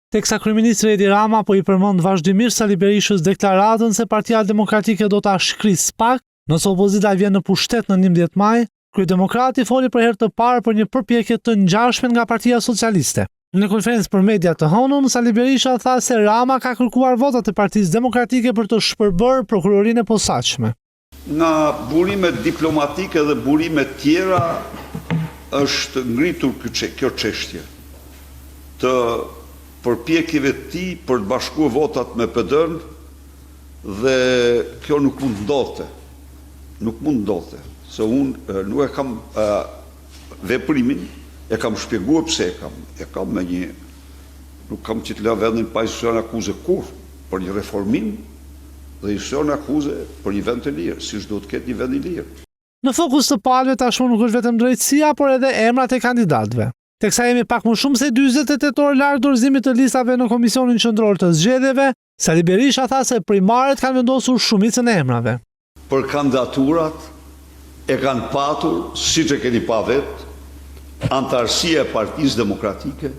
Teksa kryeministri Edi Rama po i përmend vazhdimisht Sali Berishës deklaratën se Partia Demokratike do ta shkrisë pak nëse opozita vjen në pushtet në 11 maj, kryedemokrati foli për herë të parë për një përpjekje të ngjashme nga Partia Socialiste. Në konferencë për media të hënën, Sali Berisha tha se Rama ka kërkuar votat e Partisë Demokratike për të shpërbërë prokurorinë e posaçme. Nga burimet diplomatike dhe burimet tjera është ngritur kjo çështje të përpjekjeve të tij për të bashkuar votat me PD-n dhe kjo nuk mund ndodhte. Nuk mund ndodhte, se unë nuk e kam veprimin, e kam shpjeguar pse e kam me një, nuk kam që të lë vendin pa institucion akuze kur, për një reformim dhe institucion akuze për një vend të lirë, siç duhet të ketë një vend i lirë. Në fokus të palëve tashmë nuk është vetëm drejtësia, por edhe emrat e kandidatëve. Teksa jemi pak më shumë se 48 orë larg dorëzimit të listave në Komisionin Qendror të Zgjedhjeve, Sali Berisha tha se primarët kanë vendosur shumicën e emrave. Për kandidaturat e kanë patur, siç e keni pa vetë, antarësia e Partisë Demokratike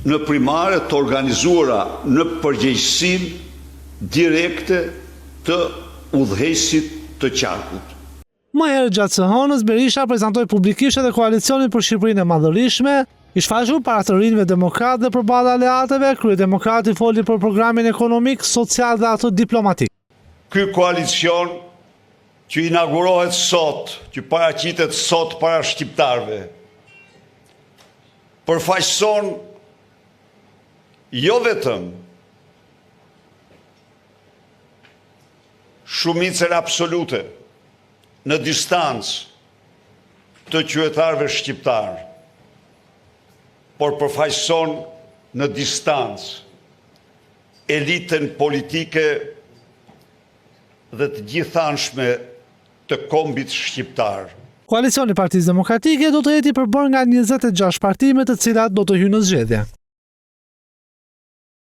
në primare të organizuara në përgjegjësinë direkte të udhëheqësit të qarkut. Më herë gjatë së hënës, Berisha prezantoi publikisht edhe koalicionin për Shqipërinë e Madhërishme, i shfaqur para të rinjve demokratë dhe përballë aleatëve, kryedemokrati foli për programin ekonomik, social dhe atë diplomatik. Ky koalicion që inaugurohet sot, që paraqitet sot para shqiptarëve, përfaqëson jo vetëm shumicën absolute në distancë të qytetarëve shqiptar, por përfaqëson në distancë elitën politike dhe të gjithanshme të kombit shqiptar. Koalicioni i Partisë Demokratike do të jetë i përbërë nga 26 parti me të cilat do të hyjnë në zgjedhje.